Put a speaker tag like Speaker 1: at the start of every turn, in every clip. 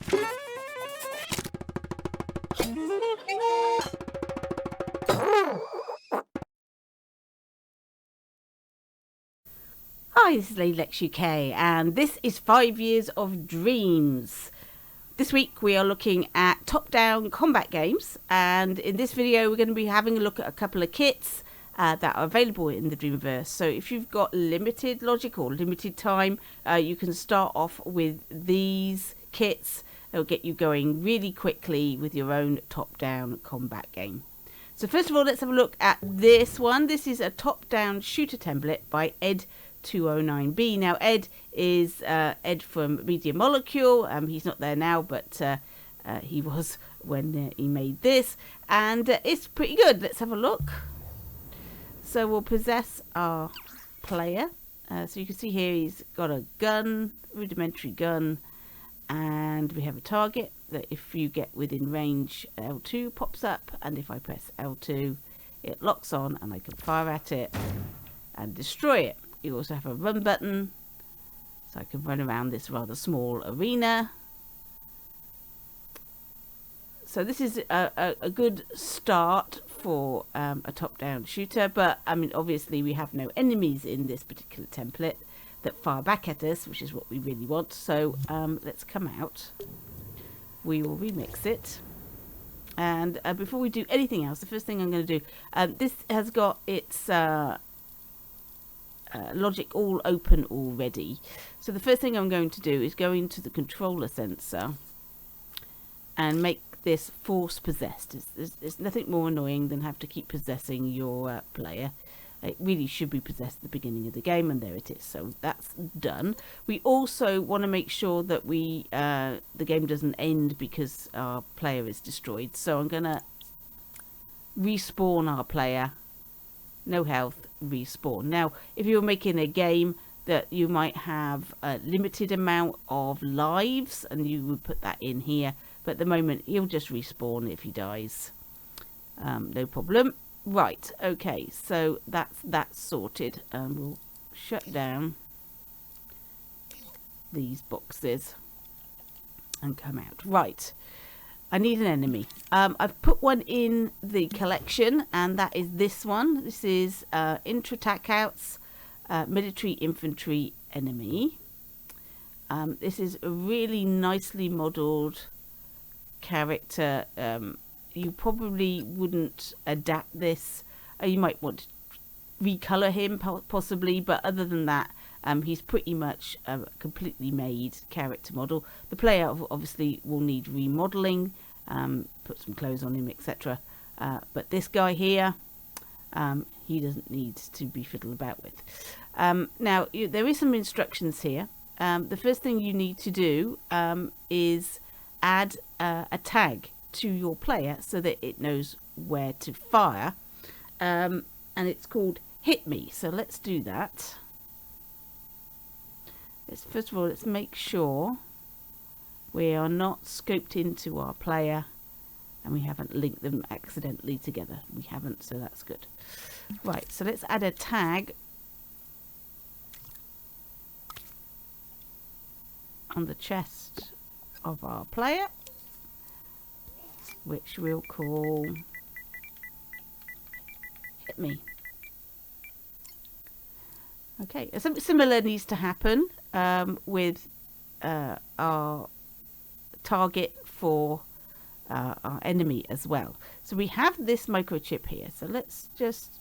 Speaker 1: Hi, this is Lady Lex UK, and this is 5 Years of Dreams. This week we are looking at top-down combat games, and in this video we're going to be having a look at a couple of kits that are available in the Dreamverse. So if you've got limited logic or limited time, you can start off with these kits. They'll get you going really quickly with your own top-down combat game. So first of all, let's have a look at this one. This is a top-down shooter template by Ed209B. Now, Ed is Ed from Media Molecule. He's not there now, but he was when he made this. And it's pretty good. Let's have a look. So we'll possess our player. So you can see here he's got a gun, rudimentary gun. And we have a target that if you get within range, L2 pops up, and if I press L2 it locks on and I can fire at it and destroy it. You also have a run button, so I can run around this rather small arena. So this is a good start for a top-down shooter, but I mean obviously we have no enemies in this particular template that fire back at us, which is what we really want. So let's come out. We will remix it, and before we do anything else, the first thing I'm going to do, this has got its logic all open already. So the first thing I'm going to do is go into the controller sensor and make this force possessed. There's nothing more annoying than have to keep possessing your player. It really should be possessed at the beginning of the game, and there it is. So that's done. We also want to make sure that the game doesn't end because our player is destroyed. So I'm going to respawn our player. No health, respawn. Now, if you're making a game that you might have a limited amount of lives, and you would put that in here. But at the moment, he'll just respawn if he dies. No problem. Right, okay, so that's sorted, and we'll shut down these boxes and come out. Right, I need an enemy. I've put one in the collection, and that is this one. This is Intra-Tackouts Military Infantry Enemy. This is a really nicely modelled character. You probably wouldn't adapt this. You might want to recolor him possibly, but other than that, he's pretty much a completely made character model. The player obviously will need remodeling, put some clothes on him, etc. But this guy here, he doesn't need to be fiddled about with. Now, there is some instructions here. The first thing you need to do is add a tag to your player so that it knows where to fire, and it's called Hit Me. So let's do that. First of all, let's make sure we are not scoped into our player and we haven't linked them accidentally together. We haven't, so that's good. Right, so let's add a tag on the chest of our player, which we'll call Hit Me. Okay, something similar needs to happen with our target for our enemy as well. So we have this microchip here. So let's just,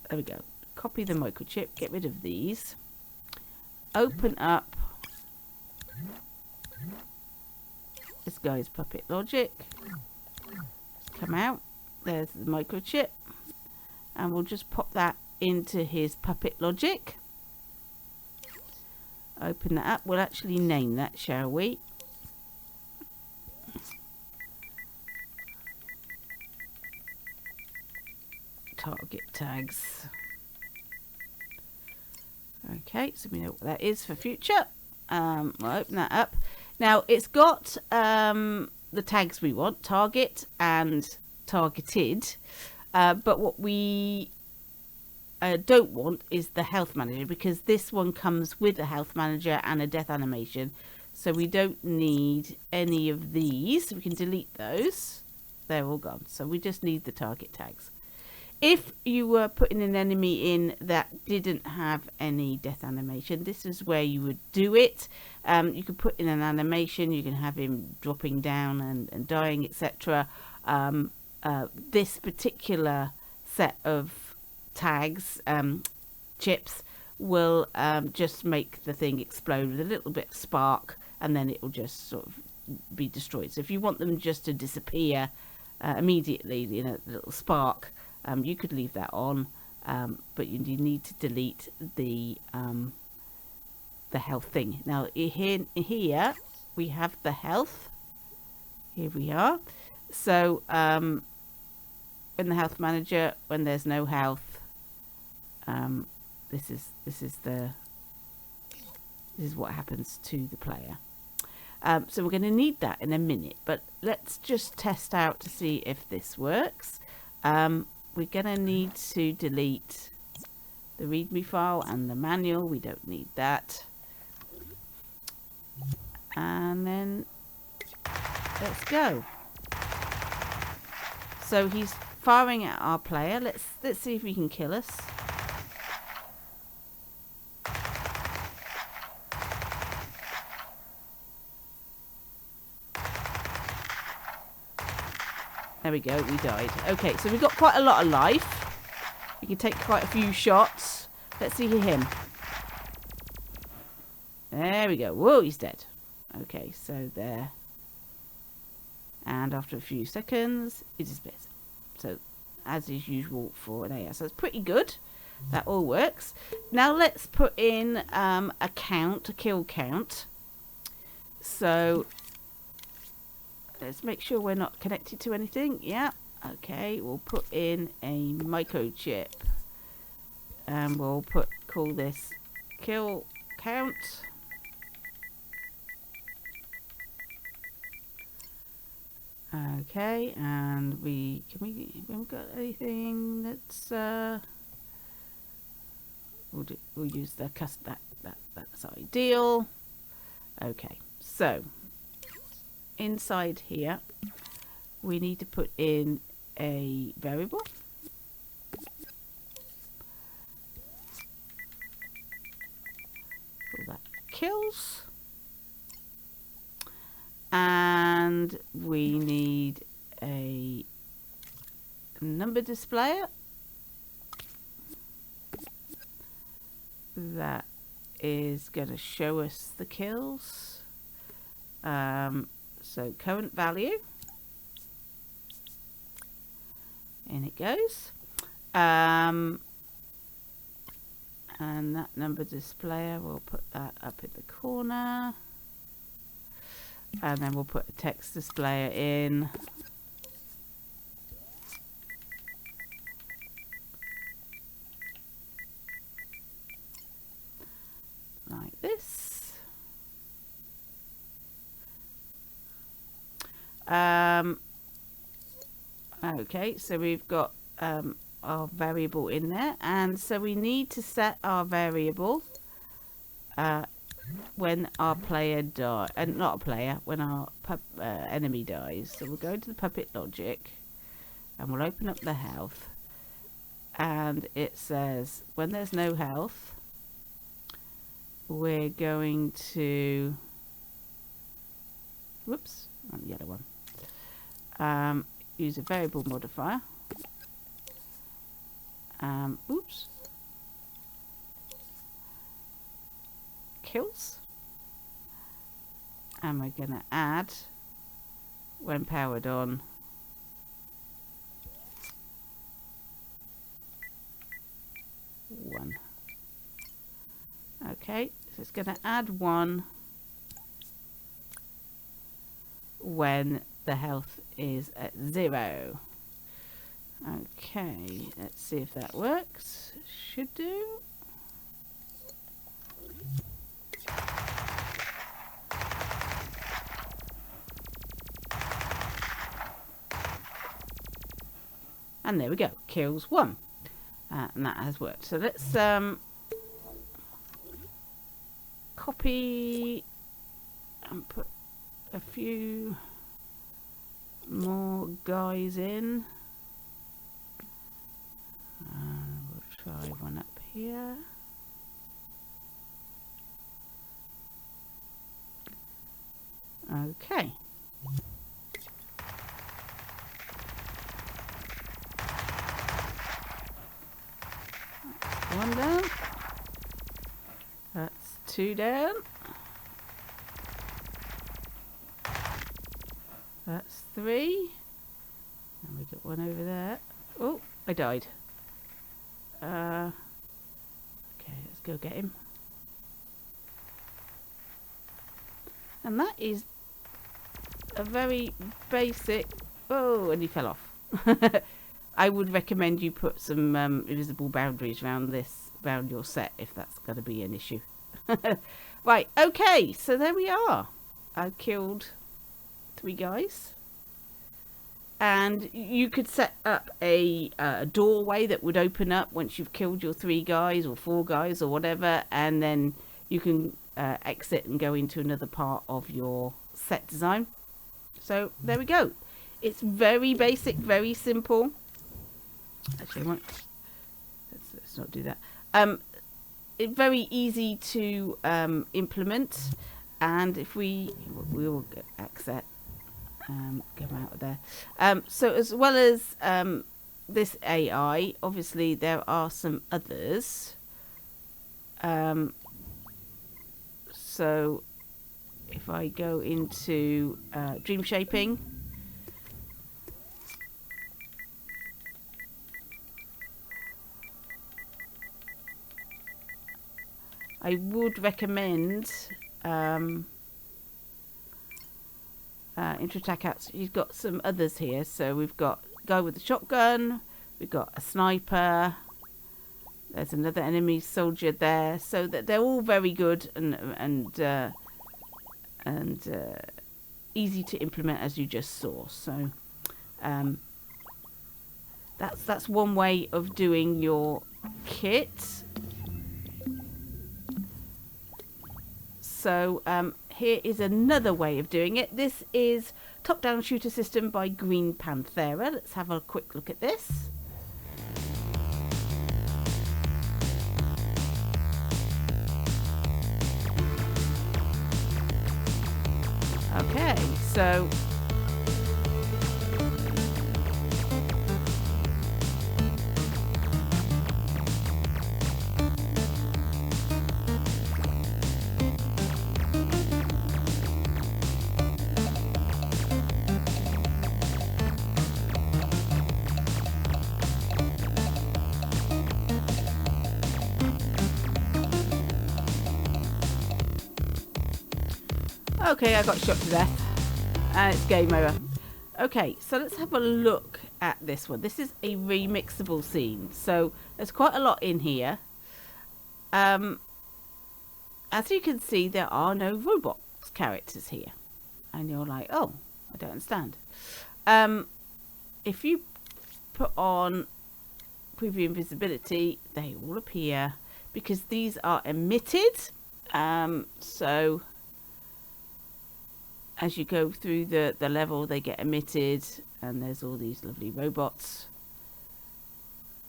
Speaker 1: there we go. Copy the microchip, get rid of these. Open up this guy's puppet logic. Just come out. There's the microchip, and we'll just pop that into his puppet logic. Open that up. We'll actually name that, shall we? Target tags. Okay, so we know what that is for future. We'll open that up. Now it's got the tags we want, target and targeted, but what we don't want is the health manager, because this one comes with a health manager and a death animation. So we don't need any of these. We can delete those. They're all gone. So we just need the target tags. If you were putting an enemy in that didn't have any death animation, this is where you would do it. You could put in an animation. You can have him dropping down and dying, etc. This particular set of tags, chips, will just make the thing explode with a little bit of spark, and then it will just sort of be destroyed. So if you want them just to disappear immediately, you know, a little spark, you could leave that on, but you need to delete the health thing. Now here we have the health. Here we are. So in the health manager, when there's no health, this is what happens to the player. So we're going to need that in a minute, but let's just test out to see if this works. We're going to need to delete the readme file and the manual. We don't need that. And then let's go. So he's firing at our player. Let's see if he can kill us. There we go, we died. Okay, so we've got quite a lot of life. We can take quite a few shots. Let's see him. There we go. Whoa, he's dead. Okay, so there. And after a few seconds, it disappears. So, as is usual for an AS. So it's pretty good. That all works. Now let's put in a count, a kill count. So let's make sure we're not connected to anything. Yeah. Okay. We'll put in a microchip, and we'll call this kill count. Okay. And we've got anything that's we'll use the that's ideal. Okay. So inside here, we need to put in a variable. Call that kills. And we need a number displayer that is going to show us the kills. So current value, in it goes, and that number displayer, we'll put that up in the corner, and then we'll put a text displayer in, like this. Okay, so we've got our variable in there, and so we need to set our variable when our player dies, and not a player, when our enemy dies. So we'll go into the puppet logic, and we'll open up the health, and it says when there's no health, we're going to, whoops, on the yellow one. Use a variable modifier. Oops. Kills. And we're going to add, when powered on, one. Okay, so it's going to add one when the health is at 0. Okay, let's see if that works. Should do. And there we go, kills 1. and that has worked. So let's copy and put a few more guys in. We'll try one up here. Okay. That's one down. That's two down. That's three. And we got one over there. Oh, I died. Okay, let's go get him. And that is a very basic... Oh, and he fell off. I would recommend you put some invisible boundaries around your set, if that's going to be an issue. Right, okay, so there we are. I killed 3 guys. And you could set up a doorway that would open up once you've killed your 3 guys or 4 guys or whatever, and then you can exit and go into another part of your set design. So there we go. It's very basic, very simple. Actually, I won't. Let's not do that. It's very easy to implement, and if we will exit. Come out of there. So as well as this AI, obviously there are some others. So if I go into dream shaping, I would recommend intro attack outs. He's got some others here. So we've got guy with a shotgun, we've got a sniper, there's another enemy soldier there, so that they're all very good and easy to implement, as you just saw. So that's one way of doing your kit. So here is another way of doing it. This is top-down shooter system by Green Panthera. Let's have a quick look at this. Okay, so okay, I got shot to death and it's game over. Okay, so let's have a look at this one. This is a remixable scene, so there's quite a lot in here. As you can see, there are no robot characters here, and you're like, oh, I don't understand. If you put on preview invisibility, they all appear because these are emitted. So as you go through the level, they get emitted, and there's all these lovely robots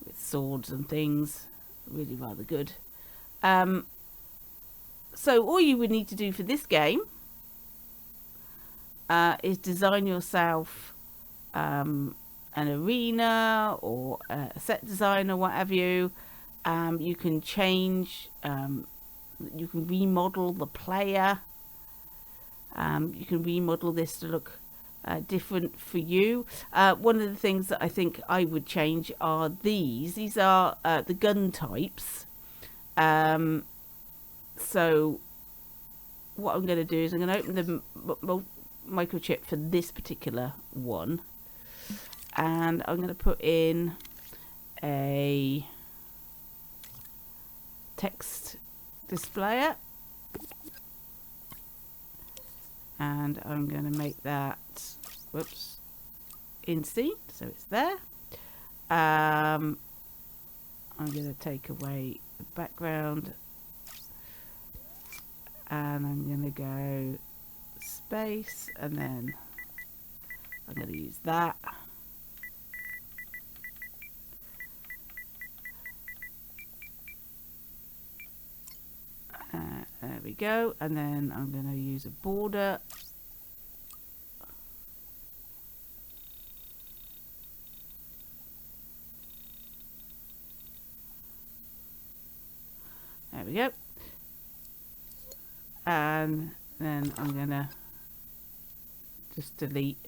Speaker 1: with swords and things. Really rather good. So all you would need to do for this game is design yourself an arena or a set design or what have you. You can change, you can remodel the player. You can remodel this to look different for you. One of the things that I think I would change are these. These are the gun types. So what I'm going to do is I'm going to open the microchip for this particular one, and I'm going to put in a text displayer. And I'm going to make that, whoops, in scene, so it's there. I'm I'm going to take away the background, and I'm going to go space, and then I'm going to use that. There we go, and then I'm going to use a border. There we go. And then I'm going to just delete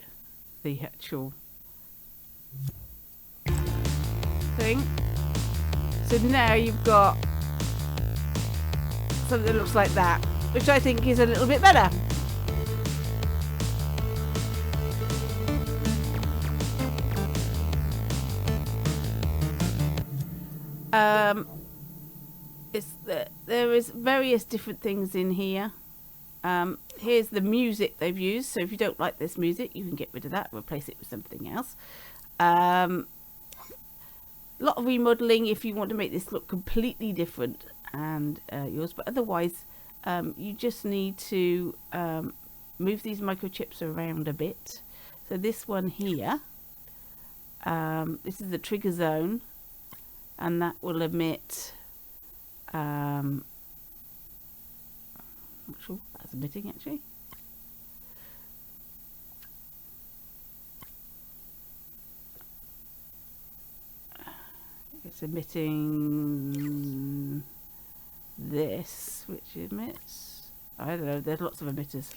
Speaker 1: the actual thing. So now you've got something that looks like that, which I think is a little bit better. There is various different things in here. Here's the music they've used, so if you don't like this music, you can get rid of that, replace it with something else. A lot of remodeling if you want to make this look completely different and yours, but otherwise you just need to move these microchips around a bit. So this one here, this is the trigger zone, and that will emit I'm not sure what that's emitting actually. It's emitting this, which emits, I don't know, there's lots of emitters.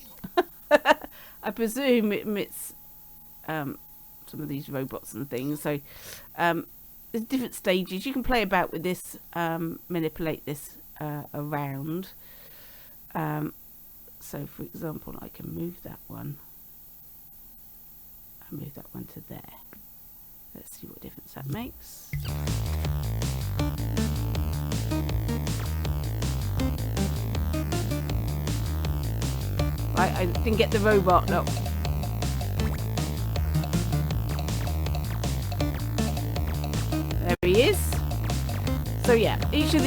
Speaker 1: I presume it emits some of these robots and things. So there's different stages. You can play about with this, manipulate this around. So for example, I can move that one and move that one to there. Let's see what difference that makes. Right, I didn't get the robot, look. There he is. So yeah, each of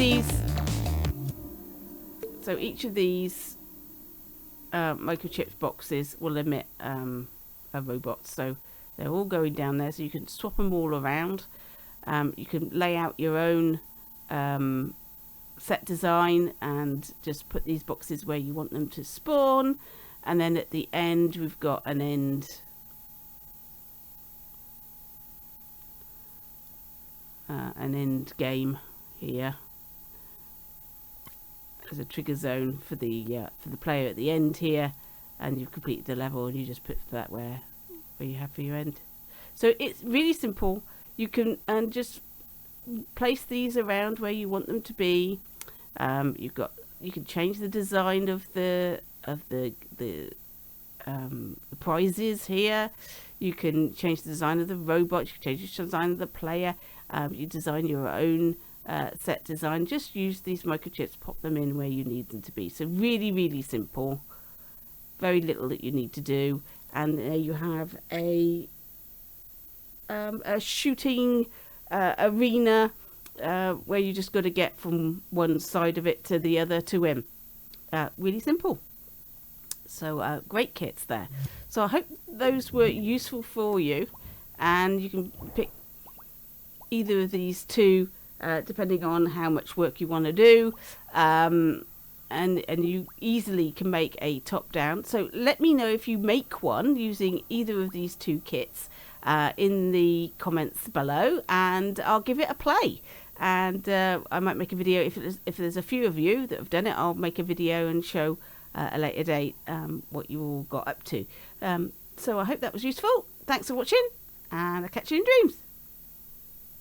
Speaker 1: these microchip boxes will emit a robot. So they're all going down there, so you can swap them all around. You can lay out your own set design and just put these boxes where you want them to spawn. And then at the end, we've got an end game here. There's a trigger zone for the player at the end here, and you've completed the level, and you just put that where you have for your end. So it's really simple. You can just place these around where you want them to be. You can change the design of the prizes here. You can change the design of the robot. You can change the design of the player. You design your own set design. Just use these microchips, pop them in where you need them to be. So really simple. Very little that you need to do, and there you have a shooting arena where you just got to get from one side of it to the other to win. Really simple. So great kits there. So I hope those were useful for you, and you can pick either of these two depending on how much work you want to do, and you easily can make a top down. So let me know if you make one using either of these two kits in the comments below, and I'll give it a play. And I might make a video if there's a few of you that have done it. I'll make a video and show a later date what you all got up to. So I hope that was useful. Thanks for watching, and I'll catch you in dreams.